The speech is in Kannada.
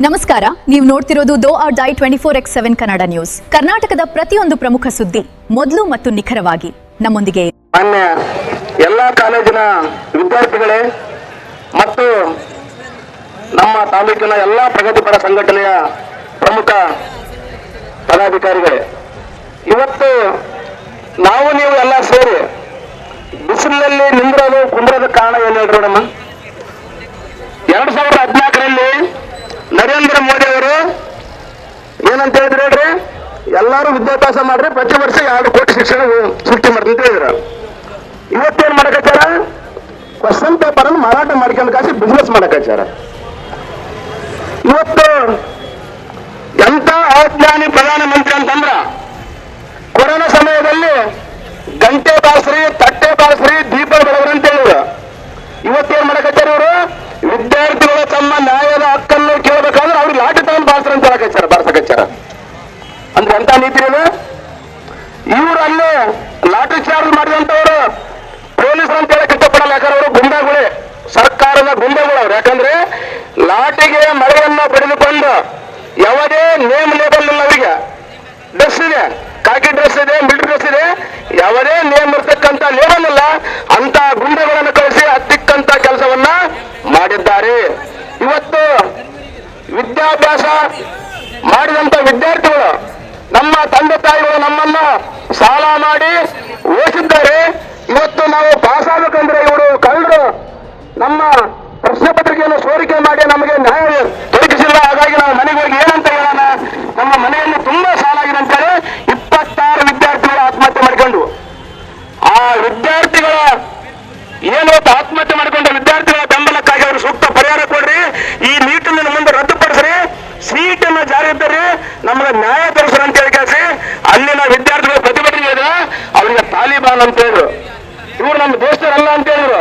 ನಮಸ್ಕಾರ, ನೀವು ನೋಡ್ತಿರೋದು ದೋ or die 24x7 Kannada news. ಕರ್ನಾಟಕದ ಪ್ರತಿಯೊಂದು ಪ್ರಮುಖ ಸುದ್ದಿ ಮೊದಲು ಮತ್ತು ನಿಖರವಾಗಿ ನಮ್ಮೊಂದಿಗೆ. ಮಾನ್ಯ ಎಲ್ಲ ಕಾಲೇಜಿನ ವಿದ್ಯಾರ್ಥಿಗಳೇ ಮತ್ತು ನಮ್ಮ ತಾಲೂಕಿನ ಎಲ್ಲ ಪ್ರಗತಿಪರ ಸಂಘಟನೆಯ ಪ್ರಮುಖ ಪದಾಧಿಕಾರಿಗಳೇ, ಇವತ್ತು ನಾವು ನೀವು ಎಲ್ಲ ಸೇರಿ ಬಿಸಿಲಿನಲ್ಲಿ ನಿಂದಿರೋದು ಕುಂದ್ರದ ಕಾರಣ ಏನು ಹೇಳ್ರಿ ನಮ್ಮ 2014ರಲ್ಲಿ ನರೇಂದ್ರ ಮೋದಿ ಅವರು ಏನಂತ ಹೇಳಿದ್ರು ಹೇಳ್ರಿ, ಎಲ್ಲರೂ ವಿದ್ಯಾಭ್ಯಾಸ ಮಾಡ್ರಿ, ಪ್ರತಿ ವರ್ಷ 2 ಕೋಟಿ ಶಿಕ್ಷಣ ಸೃಷ್ಟಿ ಮಾಡ್ರಿ ಅಂತ ಹೇಳಿದ್ರು. ಇವತ್ತೇನ್ ಮಾಡಕತ್ತಾರ, ಕ್ವಶನ್ ಪೇಪರ್ ಅನ್ನು ಮಾರಾಟ ಮಾಡ್ಕೊಂಡು ಕಾಸಿ ಬಿಸ್ನೆಸ್ ಮಾಡಕತ್ತಾರ. ಇವತ್ತು ಎಂತ ಅಜ್ಞಾನಿ ಪ್ರಧಾನಮಂತ್ರಿ ಅಂತಂದ್ರ, ಕೊರೋನಾ ಸಮಯದಲ್ಲಿ ಗಂಟೆ ಬಾಳ್ಸ್ರಿ, ತಟ್ಟೆ ಬಾಳ್ಸ್ರಿ, ದೀಪ ಬೆಳಗ್ರಿ ಅಂತ ಹೇಳಿದ್ರು. ಇವತ್ತೇನ್ ಮಾಡಕತ್ತಾರ ಇವರು, ವಿದ್ಯಾರ್ಥಿಗಳು ತಮ್ಮ ನ್ಯಾಯದ ಹಕ್ಕನ್ನು ಕೇಳಬೇಕಾದ್ರೆ ಅವ್ರಿಗೆ ಲಾಠಿ ತಗೊಂಡು ಬಾಳ್ಸ್ರಿ ಅಂತ ಬಾರ್ಸಕಚ್ಚಾರ. ಅಂದ್ರೆ ಎಂತ ನೀತಿ ಇದೆ. ಇವರು ಅಲ್ಲೇ ಲಾಠಿ ಚಾರ್ಜ್ ಮಾಡಿದಂತವ್ರು ಪೊಲೀಸರು ಅಂತ ಹೇಳಕ್ ಇಷ್ಟಪಡಲ್ಲ. ಯಾಕಂದ್ರೆ ಅವರು ಗುಂಡಾಗಳೇ, ಸರ್ಕಾರದ ಗುಂಡಾಗಳು ಅವ್ರು. ಯಾಕಂದ್ರೆ ಲಾಠಿಗೆ ಮಳೆಯನ್ನ ಪಡೆದುಕೊಂಡು ಯಾವುದೇ ನೇಮ್ ಲೇಬಲ್ ಇಲ್ಲ ಅವರಿಗೆ. ಡ್ರೆಸ್ ಇದೆ, ಕಾಕಿ ಡ್ರೆಸ್ ಇದೆ, ಮಿಲಿಟರಿ ಡ್ರೆಸ್ ಇದೆ, ಯಾವುದೇ ನೇಮ್ ಇರ್ತಕ್ಕಂಥ ಲೇಬಲ್ ಇಲ್ಲ. ಅಂತ ಗುಂಡಗಳನ್ನು ಕಳಿಸಿ ಹತ್ತಿಕ್ಕಂತ ಕೆಲಸವನ್ನ ಮಾಡಿದ್ದಾರೆ. ಇವತ್ತು ವಿದ್ಯಾಭ್ಯಾಸ ಮಾಡಿದಂತ ವಿದ್ಯಾರ್ಥಿಗಳು, ನಮ್ಮ ತಂದೆ ತಾಯಿಗಳು ನಮ್ಮನ್ನ ಸಾಲ ಮಾಡಿ ಓದಿಸಿದ್ದಾರೆ. ಇವತ್ತು ನಾವು ಪಾಸ್ ಆಗ್ಬೇಕಂದ್ರೆ ಇವರು ಕಳ್ಳರು ನಮ್ಮ ಪ್ರಶ್ನೆ ಪತ್ರಿಕೆಯನ್ನು ಸೋರಿಕೆ ಮಾಡಿ ನಮಗೆ ನ್ಯಾಯ ದೊರಕಿಸಿಲ್ಲ. ಹಾಗಾಗಿ ನಾವು ಮನೆಗೆ ಹೋಗಿ ಏನಂತ ಹೇಳೋಣ, ನಮ್ಮ ಮನೆಯಲ್ಲಿ ತುಂಬಾ ಸಾಲ ಆಗಿದೆ ಅಂತೇಳಿ 26 ವಿದ್ಯಾರ್ಥಿಗಳು ಆತ್ಮಹತ್ಯೆ ಮಾಡಿಕೊಂಡು, ಆ ವಿದ್ಯಾರ್ಥಿಗಳ ಏನು ಆತ್ಮಹತ್ಯೆ ಮಾಡಿಕೊಂಡ ವಿದ್ಯಾರ್ಥಿಗಳ ಬೆಂಬಲಕ್ಕಾಗಿ ಅವರು ಸೂಕ್ತ ಪರಿಹಾರ ಕೊಡ್ರಿ, ಈ ನೀಟನ್ನು ಮುಂದೆ ರದ್ದುಪಡಿಸ್ರಿ, ಸೀಟನ್ನು ಜಾರಿ ಇದ್ದರೆ ನಮಗೆ ನ್ಯಾಯ ತರಿಸ್ರಿ ಅಂತ ಹೇಳಿ ಕೇಳಿಸಿ ಅಲ್ಲಿನ ವಿದ್ಯಾರ್ಥಿಗಳು ಪ್ರತಿಭಟನೆ ಅವರಿಗೆ ತಾಲಿಬಾನ್ ಅಂತ ಹೇಳಿದ್ರು. ಇವರು ನಮ್ಮ ದೇಶದಲ್ಲ ಅಂತ ಹೇಳಿದ್ರು.